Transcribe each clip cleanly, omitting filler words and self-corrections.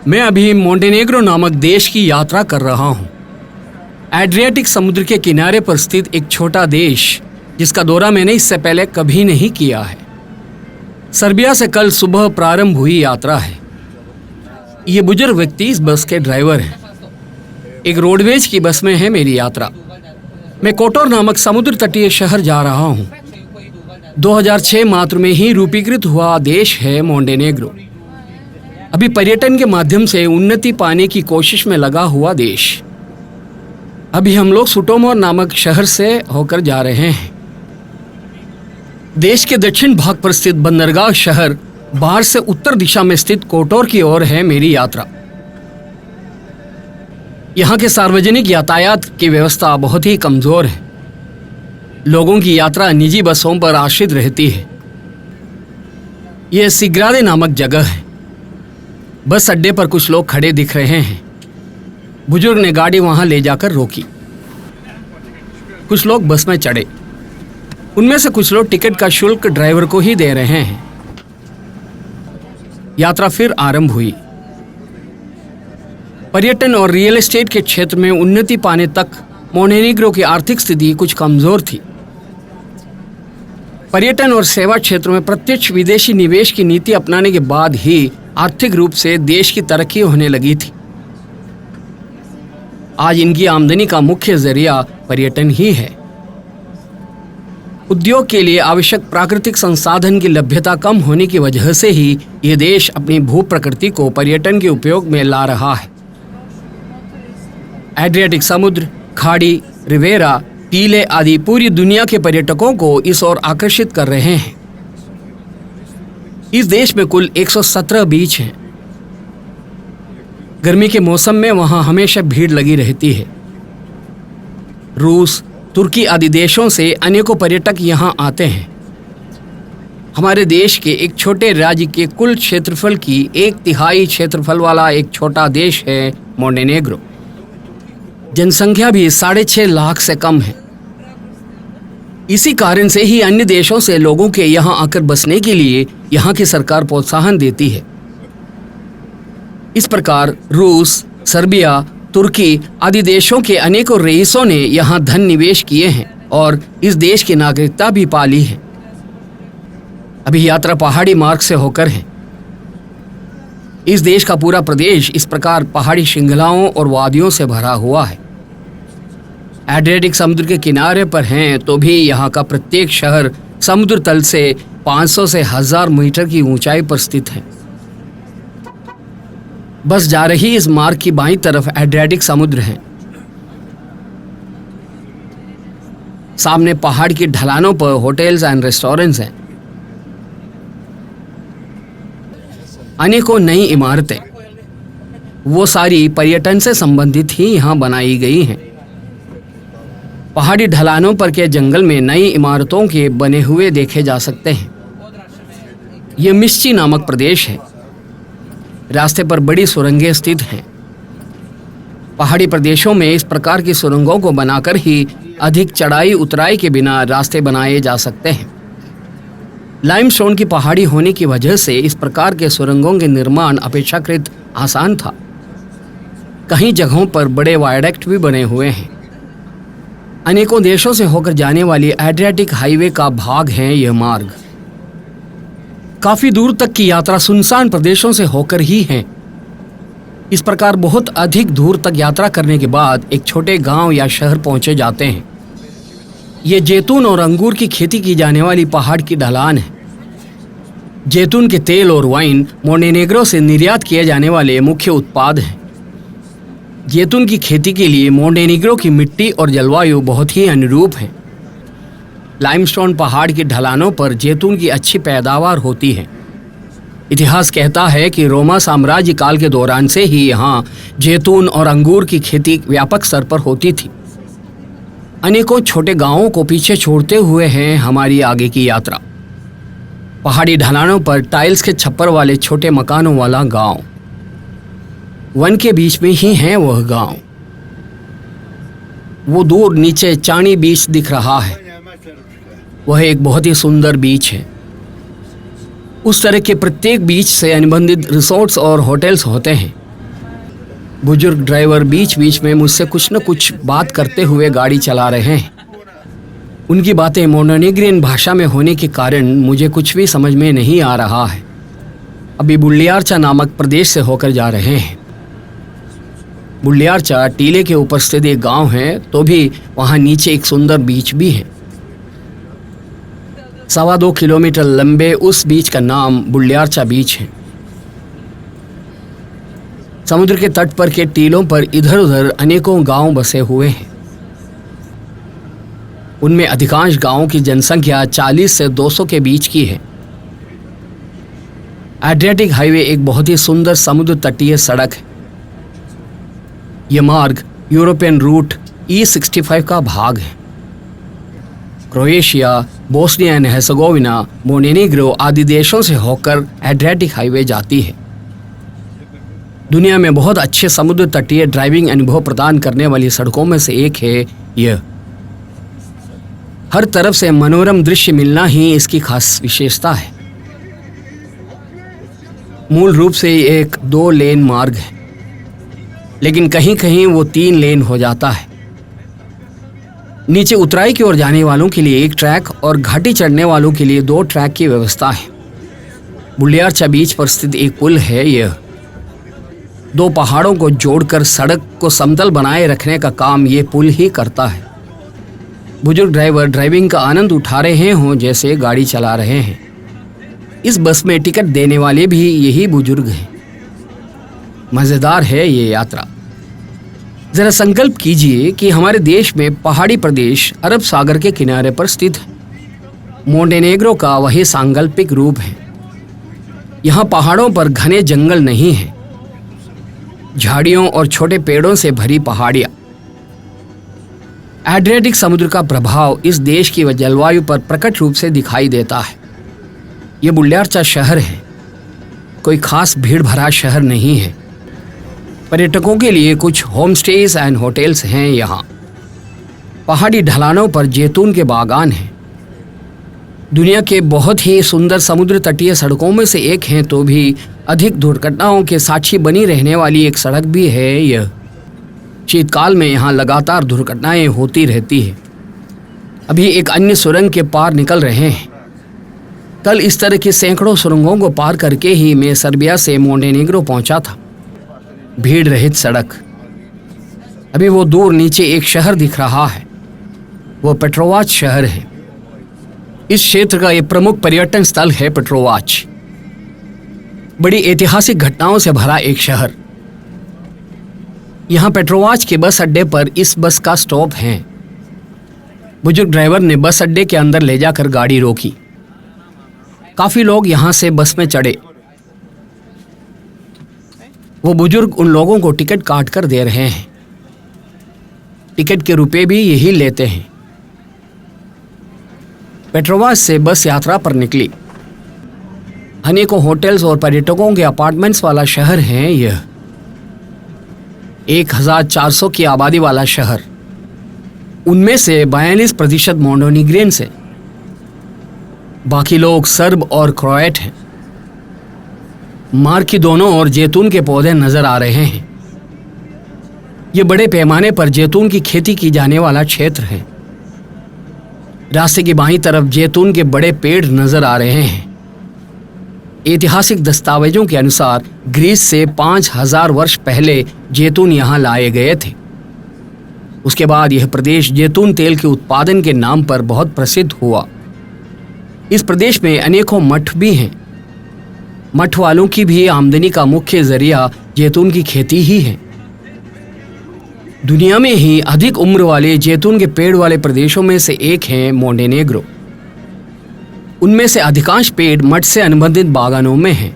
मैं अभी मोंटेनेग्रो नामक देश की यात्रा कर रहा हूँ। एड्रियाटिक समुद्र के किनारे पर स्थित एक छोटा देश जिसका दौरा मैंने इससे पहले कभी नहीं किया है। सर्बिया से कल सुबह प्रारंभ हुई यात्रा है। ये बुजुर्ग व्यक्ति इस बस के ड्राइवर हैं। एक रोडवेज की बस में है मेरी यात्रा। मैं कोटोर नामक समुद्र तटीय शहर जा रहा हूँ। 2006 मात्र में ही रूपीकृत हुआ देश है मोंटेनेग्रो। अभी पर्यटन के माध्यम से उन्नति पाने की कोशिश में लगा हुआ देश। अभी हम लोग सुटोमोर नामक शहर से होकर जा रहे हैं। देश के दक्षिण भाग पर स्थित बंदरगाह शहर बाहर से उत्तर दिशा में स्थित कोटोर की ओर है मेरी यात्रा। यहाँ के सार्वजनिक यातायात की व्यवस्था बहुत ही कमजोर है। लोगों की यात्रा निजी बसों पर आश्रित रहती है। यह सिग्रादे नामक जगह है। बस अड्डे पर कुछ लोग खड़े दिख रहे हैं। बुजुर्ग ने गाड़ी वहां ले जाकर रोकी। कुछ लोग बस में चढ़े। उनमें से कुछ लोग टिकट का शुल्क ड्राइवर को ही दे रहे हैं। यात्रा फिर आरंभ हुई। पर्यटन और रियल एस्टेट के क्षेत्र में उन्नति पाने तक मोंटेनेग्रो की आर्थिक स्थिति कुछ कमजोर थी। पर्यटन और सेवा क्षेत्र में प्रत्यक्ष विदेशी निवेश की नीति अपनाने के बाद ही आर्थिक रूप से देश की तरक्की होने लगी थी। आज इनकी आमदनी का मुख्य जरिया पर्यटन ही है। उद्योग के लिए आवश्यक प्राकृतिक संसाधन की लभ्यता कम होने की वजह से ही यह देश अपनी भू प्रकृति को पर्यटन के उपयोग में ला रहा है। एड्रियाटिक समुद्र, खाड़ी, रिवेरा, टीले आदि पूरी दुनिया के पर्यटकों को इस ओर आकर्षित कर रहे हैं। इस देश में कुल 117 बीच हैं। गर्मी के मौसम में वहां हमेशा भीड़ लगी रहती है। रूस, तुर्की आदि देशों से अनेकों पर्यटक यहां आते हैं। हमारे देश के एक छोटे राज्य के कुल क्षेत्रफल की 1/3 क्षेत्रफल वाला एक छोटा देश है मोंटेनेग्रो। जनसंख्या भी 6.5 लाख से कम है। इसी कारण से ही अन्य देशों से लोगों के यहाँ आकर बसने के लिए यहाँ की सरकार प्रोत्साहन देती है। इस प्रकार रूस, सर्बिया, तुर्की आदि देशों के अनेकों रईसों ने यहाँ धन निवेश किए हैं और इस देश की नागरिकता भी पाली है। अभी यात्रा पहाड़ी मार्ग से होकर है। इस देश का पूरा प्रदेश इस प्रकार पहाड़ी श्रृंखलाओं और वादियों से भरा हुआ है। एड्रियाटिक समुद्र के किनारे पर हैं तो भी यहाँ का प्रत्येक शहर समुद्र तल से 500 से 1000 मीटर की ऊंचाई पर स्थित है। बस जा रही इस मार्ग की बाईं तरफ एड्रियाटिक समुद्र है। सामने पहाड़ की ढलानों पर होटल्स एंड रेस्टोरेंट्स हैं। अनेकों नई इमारतें, वो सारी पर्यटन से संबंधित ही यहाँ बनाई गई हैं। पहाड़ी ढलानों पर के जंगल में नई इमारतों के बने हुए देखे जा सकते हैं। यह मिश्ची नामक प्रदेश है। रास्ते पर बड़ी सुरंगें स्थित हैं। पहाड़ी प्रदेशों में इस प्रकार की सुरंगों को बनाकर ही अधिक चढ़ाई उतराई के बिना रास्ते बनाए जा सकते हैं। लाइमस्टोन की पहाड़ी होने की वजह से इस प्रकार के सुरंगों के निर्माण अपेक्षाकृत आसान था। कई जगहों पर बड़े वायडक्ट भी बने हुए हैं। अनेकों देशों से होकर जाने वाली एड्रियाटिक हाईवे का भाग है यह मार्ग। काफी दूर तक की यात्रा सुनसान प्रदेशों से होकर ही है। इस प्रकार बहुत अधिक दूर तक यात्रा करने के बाद एक छोटे गांव या शहर पहुंचे जाते हैं। ये जैतून और अंगूर की खेती की जाने वाली पहाड़ की ढलान है। जैतून के तेल और वाइन मोंटेनेग्रो से निर्यात किए जाने वाले मुख्य उत्पाद हैं। जैतून की खेती के लिए मोंटेनेग्रो की मिट्टी और जलवायु बहुत ही अनुरूप है। लाइमस्टोन पहाड़ की ढलानों पर जैतून की अच्छी पैदावार होती है। इतिहास कहता है कि रोमा साम्राज्य काल के दौरान से ही यहाँ जैतून और अंगूर की खेती व्यापक स्तर पर होती थी। अनेकों छोटे गांवों को पीछे छोड़ते हुए है हमारी आगे की यात्रा। पहाड़ी ढलानों पर टाइल्स के छप्पर वाले छोटे मकानों वाला गांव। वन के बीच में ही है वह गांव। वो दूर नीचे चाणी बीच दिख रहा है। वह एक बहुत ही सुंदर बीच है। उस तरह के प्रत्येक बीच से अनुबंधित रिसोर्ट्स और होटल्स होते हैं। बुजुर्ग ड्राइवर बीच बीच में मुझसे कुछ न कुछ बात करते हुए गाड़ी चला रहे हैं। उनकी बातें मोंटेनेग्रियन भाषा में होने के कारण मुझे कुछ भी समझ में नहीं आ रहा है। अभी बुल्लियार्चा नामक प्रदेश से होकर जा रहे हैं। बुल्लियार्चा टीले के ऊपर स्थित एक गांव है, तो भी वहां नीचे एक सुंदर बीच भी है। 2.25 किलोमीटर लंबे उस बीच का नाम बुल्लियार्चा बीच है। समुद्र के तट पर के टीलों पर इधर उधर अनेकों गांव बसे हुए हैं। उनमें अधिकांश गांवों की जनसंख्या 40 से 200 के बीच की है। एड्रियाटिक हाईवे एक बहुत ही सुंदर समुद्र तटीय सड़क है। यह मार्ग यूरोपियन रूट E65 का भाग है। क्रोएशिया, बोस्निया एंड हेर्जेगोविना, मोंटेनेग्रो आदि देशों से होकर एड्रियाटिक हाईवे जाती है। दुनिया में बहुत अच्छे समुद्र तटीय ड्राइविंग अनुभव प्रदान करने वाली सड़कों में से एक है यह। हर तरफ से मनोरम दृश्य मिलना ही इसकी खास विशेषता है। मूल रूप से एक 2 लेन मार्ग है, लेकिन कहीं कहीं वो 3 लेन हो जाता है। नीचे उतराई की ओर जाने वालों के लिए 1 ट्रैक और घाटी चढ़ने वालों के लिए 2 ट्रैक की व्यवस्था है। बुल्लियार्चा बीच पर स्थित एक पुल है। यह 2 पहाड़ों को जोड़कर सड़क को समतल बनाए रखने का काम ये पुल ही करता है। बुजुर्ग ड्राइवर ड्राइविंग का आनंद उठा रहे हों जैसे गाड़ी चला रहे हैं। इस बस में टिकट देने वाले भी यही बुजुर्ग हैं। मजेदार है ये यात्रा। जरा संकल्प कीजिए कि हमारे देश में पहाड़ी प्रदेश अरब सागर के किनारे पर स्थित है। मोंटेनेग्रो का वही सांकल्पिक रूप है। यहाँ पहाड़ों पर घने जंगल नहीं है, झाड़ियों और छोटे पेड़ों से भरी पहाड़ियाँ। एड्रियाटिक समुद्र का प्रभाव इस देश की जलवायु पर प्रकट रूप से दिखाई देता है। ये बुल्लियार्चा शहर है, कोई खास भीड़ भरा शहर नहीं है। पर्यटकों के लिए कुछ होम स्टेज एंड होटल्स हैं यहाँ। पहाड़ी ढलानों पर जैतून के बागान हैं। दुनिया के बहुत ही सुंदर समुद्र तटीय सड़कों में से एक हैं, तो भी अधिक दुर्घटनाओं के साक्षी बनी रहने वाली एक सड़क भी है यह। शीतकाल में यहाँ लगातार दुर्घटनाएं होती रहती है। अभी एक अन्य सुरंग के पार निकल रहे हैं। कल इस तरह की सैकड़ों सुरंगों को पार करके ही मैं सर्बिया से मोंटेनेग्रो पहुंचा था। भीड़ रहित सड़क। अभी वो दूर नीचे एक शहर दिख रहा है, वो पेट्रोवाच शहर है। इस क्षेत्र का एक प्रमुख पर्यटन स्थल है पेट्रोवाच। बड़ी ऐतिहासिक घटनाओं से भरा एक शहर। यहाँ पेट्रोवाच के बस अड्डे पर इस बस का स्टॉप है। बुजुर्ग ड्राइवर ने बस अड्डे के अंदर ले जाकर गाड़ी रोकी। काफी लोग यहाँ से बस में चढ़े। वो बुजुर्ग उन लोगों को टिकट काट कर दे रहे हैं। टिकट के रुपए भी यही लेते हैं। पेट्रोवाच से बस यात्रा पर निकली। अनेकों होटल्स और पर्यटकों के अपार्टमेंट्स वाला शहर है यह। 1400 की आबादी वाला शहर। उनमें से 42% मोंटेनेग्रियन से, बाकी लोग सर्ब और क्रोएट हैं। मार्ग की दोनों ओर जैतून के पौधे नजर आ रहे हैं। ये बड़े पैमाने पर जैतून की खेती की जाने वाला क्षेत्र है। रास्ते की बाईं तरफ जैतून के बड़े पेड़ नजर आ रहे हैं। ऐतिहासिक दस्तावेजों के अनुसार ग्रीस से 5000 वर्ष पहले जैतून यहाँ लाए गए थे। उसके बाद यह प्रदेश जैतून तेल के उत्पादन के नाम पर बहुत प्रसिद्ध हुआ। इस प्रदेश में अनेकों मठ भी हैं। मठ वालों की भी आमदनी का मुख्य जरिया जैतून की खेती ही है। दुनिया में ही अधिक उम्र वाले जैतून के पेड़ वाले प्रदेशों में से एक है मोंटेनेग्रो। उनमें से अधिकांश पेड़ मठ से अनुबंधित बागानों में हैं।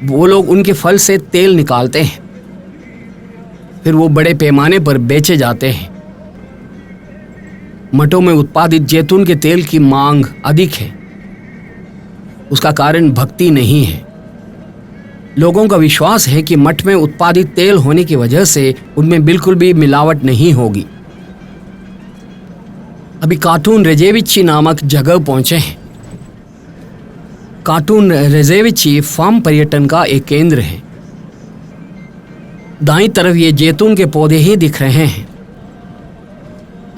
वो लोग उनके फल से तेल निकालते हैं, फिर वो बड़े पैमाने पर बेचे जाते हैं। मठों में उत्पादित जैतून के तेल की मांग अधिक है। उसका कारण भक्ति नहीं है। लोगों का विश्वास है कि मठ में उत्पादित तेल होने की वजह से उनमें बिल्कुल भी मिलावट नहीं होगी। अभी काटून रेजेविची नामक जगह पहुंचे हैं। काटून रेजेविची फार्म पर्यटन का एक केंद्र है। दाईं तरफ ये जैतून के पौधे ही दिख रहे हैं।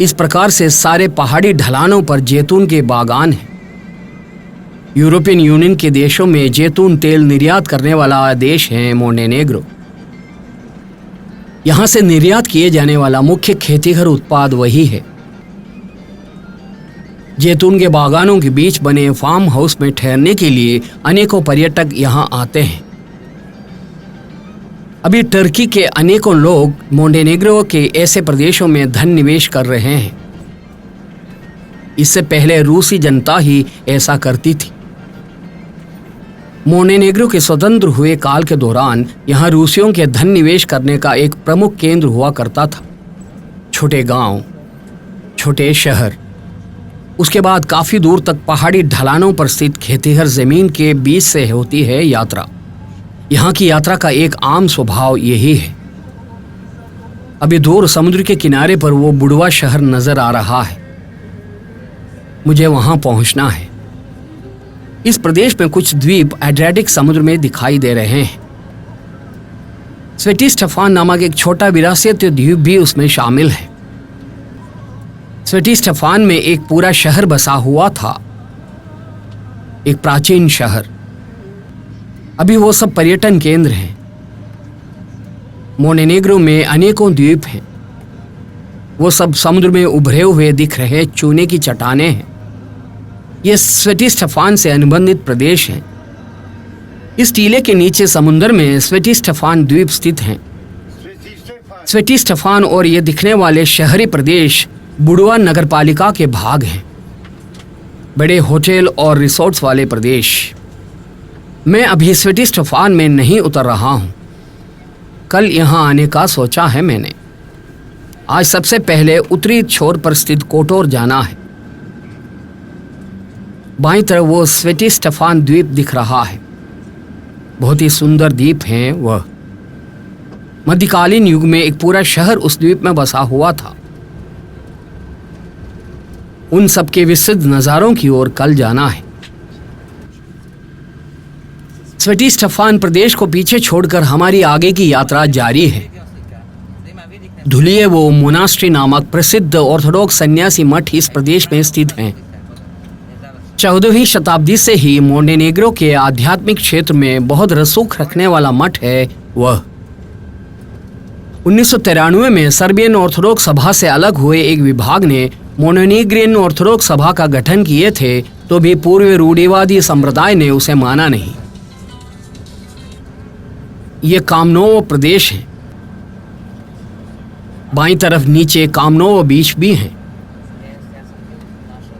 इस प्रकार से सारे पहाड़ी ढलानों पर जैतून के बागान हैं। यूरोपियन यूनियन के देशों में जैतून तेल निर्यात करने वाला देश है मोंटेनेग्रो। यहां से निर्यात किए जाने वाला मुख्य खेतीहर उत्पाद वही है। जैतून के बागानों के बीच बने फार्म हाउस में ठहरने के लिए अनेकों पर्यटक यहां आते हैं। अभी टर्की के अनेकों लोग मोंटेनेग्रो के ऐसे प्रदेशों में धन निवेश कर रहे हैं। इससे पहले रूसी जनता ही ऐसा करती थी। मोंटेनेग्रो के स्वतंत्र हुए काल के दौरान यहां रूसियों के धन निवेश करने का एक प्रमुख केंद्र हुआ करता था। छोटे गांव, छोटे शहर, उसके बाद काफी दूर तक पहाड़ी ढलानों पर स्थित खेतीहर जमीन के बीच से होती है यात्रा। यहाँ की यात्रा का एक आम स्वभाव यही है। अभी दूर समुद्र के किनारे पर वो बुढ़वा शहर नजर आ रहा है। मुझे वहां पहुंचना है। इस प्रदेश में कुछ द्वीप एड्रियाटिक समुद्र में दिखाई दे रहे हैं। स्वेटिस्टफान नामक एक छोटा विरासतीय द्वीप भी उसमें शामिल है। स्वेटिस्टफान में एक पूरा शहर बसा हुआ था, एक प्राचीन शहर। अभी वो सब पर्यटन केंद्र हैं। मोंटेनेग्रो में अनेकों द्वीप हैं। वो सब समुद्र में उभरे हुए दिख रहे चूने की चट्टानें हैं। ये स्वेटिस्टफान से अनुबंधित प्रदेश हैं। इस टीले के नीचे समुद्र में स्वेटिस्टफान द्वीप स्थित हैं। स्वेटिस्टफान और ये दिखने वाले शहरी प्रदेश बुढ़वा नगरपालिका के भाग हैं। बड़े होटल और रिसोर्ट्स वाले प्रदेश। मैं अभी स्वेटिस्टफान में नहीं उतर रहा हूं। कल यहां आने का सोचा है मैंने। आज सबसे पहले उत्तरी छोर पर स्थित कोटोर जाना है। बाईं तरफ वो स्वेटिस्टफान द्वीप दिख रहा है। बहुत ही सुंदर द्वीप हैं वह। मध्यकालीन युग में एक पूरा शहर उस द्वीप में बसा हुआ था। उन सबके विस्तृत नजारों की ओर कल जाना है। स्वेटिस्टफान प्रदेश को पीछे छोड़कर हमारी आगे की यात्रा जारी है। धुलिये वो मोनास्ट्री नामक प्रसिद्ध ऑर्थोडॉक्स सन्यासी मठ इस प्रदेश में स्थित हैं। 14वीं शताब्दी से ही मोंटेनेग्रो के आध्यात्मिक क्षेत्र में बहुत रसूख रखने वाला मठ है वह। 1993 में सर्बियन ऑर्थोडॉक्स सभा से अलग हुए एक विभाग ने मोंटेनेग्रियन ऑर्थोडॉक्स सभा का गठन किए थे, तो भी पूर्व रूढ़िवादी संप्रदाय ने उसे माना नहीं। ये कामनोव प्रदेश है। बाईं तरफ नीचे कामनोव बीच भी है।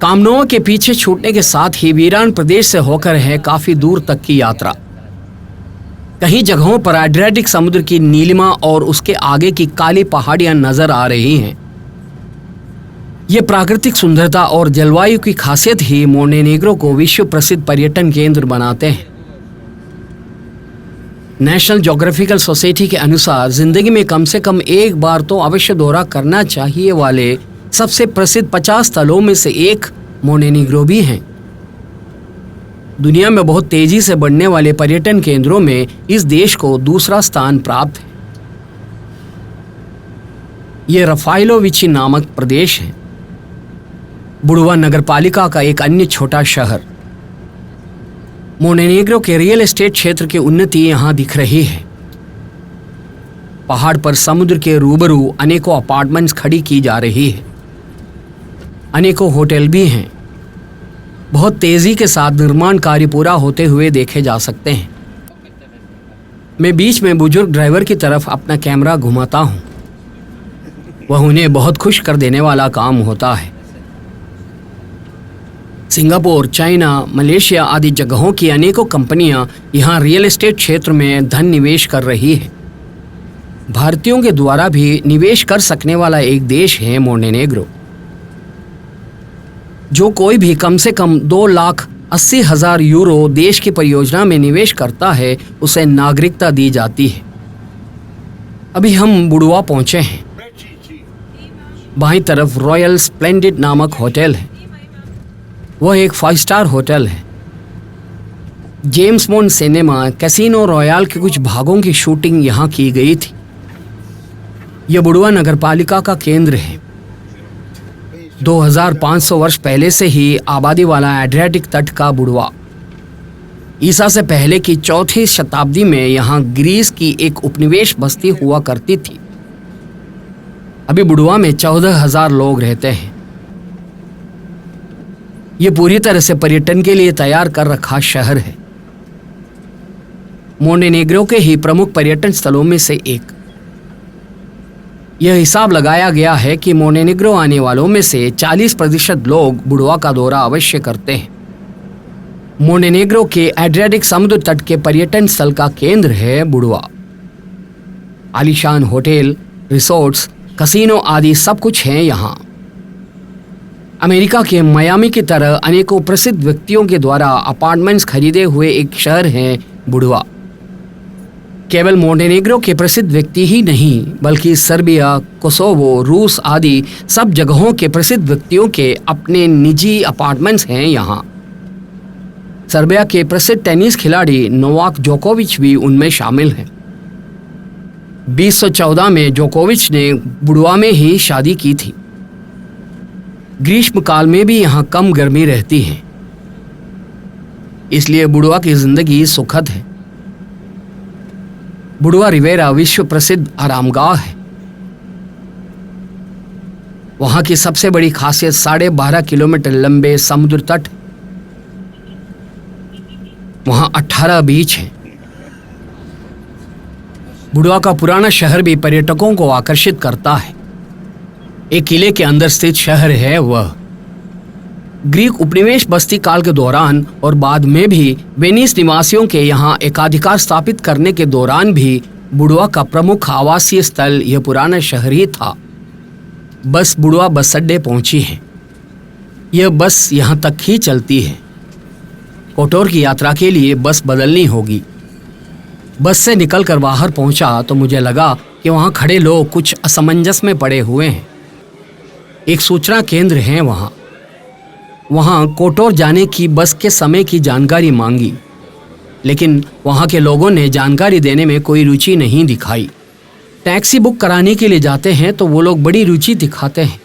कामनोव के पीछे छूटने के साथ ही वीरान प्रदेश से होकर है काफी दूर तक की यात्रा। कई जगहों पर एड्रियाटिक समुद्र की नीलिमा और उसके आगे की काली पहाड़ियां नजर आ रही हैं। ये प्राकृतिक सुंदरता और जलवायु की खासियत ही मोंटेनेग्रो को विश्व प्रसिद्ध पर्यटन केंद्र बनाते हैं। नेशनल ज्योग्राफिकल सोसाइटी के अनुसार जिंदगी में कम से कम एक बार तो अवश्य दौरा करना चाहिए वाले सबसे प्रसिद्ध 50 स्थलों में से एक मोंटेनेग्रो भी हैं। दुनिया में बहुत तेजी से बढ़ने वाले पर्यटन केंद्रों में इस देश को दूसरा स्थान प्राप्त है। ये रफाइलोविची नामक प्रदेश है, बुढ़वा नगरपालिका का एक अन्य छोटा शहर। मोंटेनेग्रो के रियल एस्टेट क्षेत्र की उन्नति यहां दिख रही है। पहाड़ पर समुद्र के रूबरू अनेकों अपार्टमेंट्स खड़ी की जा रही है। अनेकों होटल भी हैं। बहुत तेजी के साथ निर्माण कार्य पूरा होते हुए देखे जा सकते हैं। मैं बीच में बुजुर्ग ड्राइवर की तरफ अपना कैमरा घुमाता हूं। वह उन्हें बहुत खुश कर देने वाला काम होता है। सिंगापुर, चाइना, मलेशिया आदि जगहों की अनेकों कंपनियां यहां रियल एस्टेट क्षेत्र में धन निवेश कर रही हैं। भारतीयों के द्वारा भी निवेश कर सकने वाला एक देश है मोंटेनेग्रो। जो कोई भी कम से कम 2,80,000 यूरो देश की परियोजना में निवेश करता है, उसे नागरिकता दी जाती है। अभी हम बुढ़वा पहुंचे हैं। बाईं तरफ रॉयल स्प्लेंडिड नामक होटल है। वह एक 5 स्टार होटल है। James bond cinema casino royal के कुछ भागों की शूटिंग यहाँ की गई थी। यह बुडुआ नगरपालिका का केंद्र है। 2500 वर्ष पहले से ही आबादी वाला एड्रियाटिक तट का बुडुआ। ईसा से पहले की 4वीं शताब्दी में यहाँ ग्रीस की एक उपनिवेश बस्ती हुआ करती थी। अभी बुडुआ में 14,000 लोग रहते हैं। ये पूरी तरह से पर्यटन के लिए तैयार कर रखा शहर है। मोंटेनेग्रो के ही प्रमुख पर्यटन स्थलों में से एक। यह हिसाब लगाया गया है कि मोंटेनेग्रो आने वालों में से 40% लोग बुडुआ का दौरा अवश्य करते हैं। मोंटेनेग्रो के एड्रियाटिक समुद्र तट के पर्यटन स्थल का केंद्र है बुडुआ। आलीशान होटल, रिसोर्ट्स, कसिनो आदि सब कुछ है यहाँ। अमेरिका के मियामी की तरह अनेकों प्रसिद्ध व्यक्तियों के द्वारा अपार्टमेंट्स खरीदे हुए एक शहर है बुडुआ। केवल मोंटेनेग्रो के प्रसिद्ध व्यक्ति ही नहीं, बल्कि सर्बिया, कोसोवो, रूस आदि सब जगहों के प्रसिद्ध व्यक्तियों के अपने निजी अपार्टमेंट्स हैं यहाँ। सर्बिया के प्रसिद्ध टेनिस खिलाड़ी नोवाक जोकोविच भी उनमें शामिल हैं। 2014 में जोकोविच ने बुडुआ में ही शादी की थी। ग्रीष्म काल में भी यहाँ कम गर्मी रहती है, इसलिए बुडुआ की जिंदगी सुखद है। बुडुआ रिवेरा विश्व प्रसिद्ध आरामगाह है। वहां की सबसे बड़ी खासियत 12.5 किलोमीटर लंबे समुद्र तट। वहां 18 बीच हैं। बुडुआ का पुराना शहर भी पर्यटकों को आकर्षित करता है। एक किले के अंदर स्थित शहर है वह। ग्रीक उपनिवेश बस्ती काल के दौरान और बाद में भी वेनिस निवासियों के यहाँ एकाधिकार स्थापित करने के दौरान भी बुडुआ का प्रमुख आवासीय स्थल यह पुराना शहर ही था। बस बुडुआ बस अड्डे पहुंची है। यह बस यहाँ तक ही चलती है। कोटोर की यात्रा के लिए बस बदलनी होगी। बस से निकलकर बाहर पहुंचा तो मुझे लगा कि वहां खड़े लोग कुछ असमंजस में पड़े हुए हैं। एक सूचना केंद्र है वहां कोटोर जाने की बस के समय की जानकारी मांगी, लेकिन वहां के लोगों ने जानकारी देने में कोई रुचि नहीं दिखाई। टैक्सी बुक कराने के लिए जाते हैं तो वो लोग बड़ी रुचि दिखाते हैं।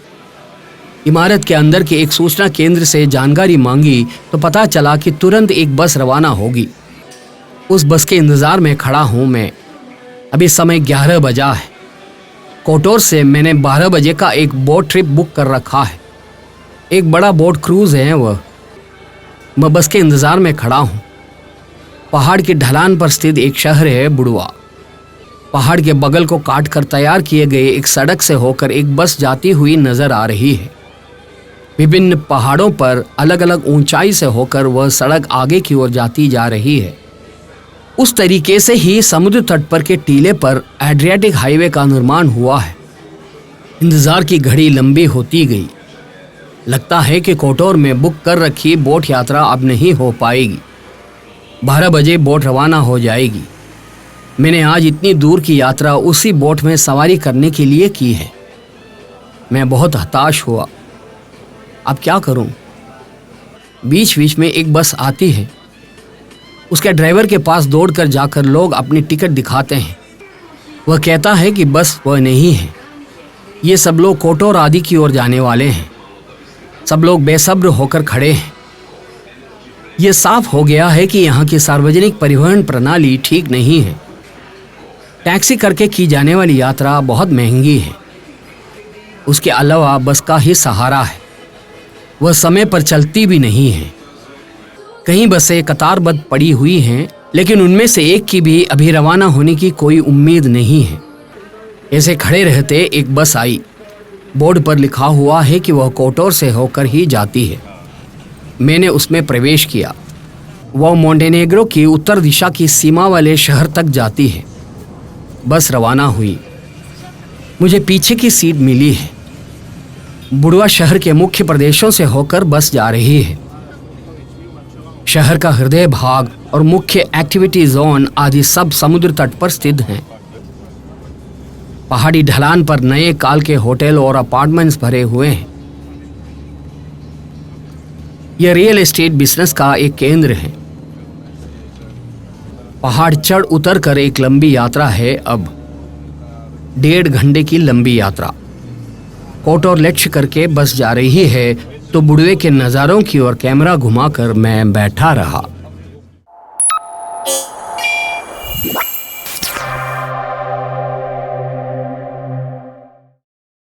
इमारत के अंदर के एक सूचना केंद्र से जानकारी मांगी तो पता चला कि तुरंत एक बस रवाना होगी। उस बस के इंतजार में खड़ा हूं मैं। अभी समय 11 बजा है। कोटोर से मैंने 12 बजे का एक बोट ट्रिप बुक कर रखा है। एक बड़ा बोट क्रूज है वह। मैं बस के इंतजार में खड़ा हूं। पहाड़ की ढलान पर स्थित एक शहर है बुडुआ। पहाड़ के बगल को काट कर तैयार किए गए एक सड़क से होकर एक बस जाती हुई नजर आ रही है। विभिन्न पहाड़ों पर अलग अलग ऊंचाई से होकर वह सड़क आगे की ओर जाती जा रही है। उस तरीके से ही समुद्र तट पर के टीले पर एड्रियाटिक हाईवे का निर्माण हुआ है। इंतजार की घड़ी लंबी होती गई। लगता है कि कोटोर में बुक कर रखी बोट यात्रा अब नहीं हो पाएगी। 12 बजे बोट रवाना हो जाएगी। मैंने आज इतनी दूर की यात्रा उसी बोट में सवारी करने के लिए की है। मैं बहुत हताश हुआ। अब क्या करूं? बीच बीच में एक बस आती है। उसके ड्राइवर के पास दौड़कर जाकर लोग अपनी टिकट दिखाते हैं। वह कहता है कि बस वह नहीं है। ये सब लोग कोटोर आदि की ओर जाने वाले हैं। सब लोग बेसब्र होकर खड़े हैं। यह साफ हो गया है कि यहाँ की सार्वजनिक परिवहन प्रणाली ठीक नहीं है। टैक्सी करके की जाने वाली यात्रा बहुत महंगी है। उसके अलावा बस का ही सहारा है। वह समय पर चलती भी नहीं है। कई बसें कतारबद्ध पड़ी हुई हैं, लेकिन उनमें से एक की भी अभी रवाना होने की कोई उम्मीद नहीं है। ऐसे खड़े रहते एक बस आई। बोर्ड पर लिखा हुआ है कि वह कोटोर से होकर ही जाती है। मैंने उसमें प्रवेश किया। वह मोंटेनेग्रो की उत्तर दिशा की सीमा वाले शहर तक जाती है। बस रवाना हुई। मुझे पीछे की सीट मिली है। बुडुआ शहर के मुख्य प्रदेशों से होकर बस जा रही है। शहर का हृदय भाग और मुख्य एक्टिविटी जोन आदि सब समुद्र तट पर स्थित हैं। पहाड़ी ढलान पर नए काल के होटल और अपार्टमेंट्स भरे हुए हैं। यह रियल एस्टेट बिजनेस का एक केंद्र है। पहाड़ चढ़ उतर कर एक लंबी यात्रा है। अब 1.5 घंटे की लंबी यात्रा। कोट और लक्ष्य करके बस जा रही है तो बुढ़वे के नज़ारों की ओर कैमरा घुमाकर मैं बैठा रहा।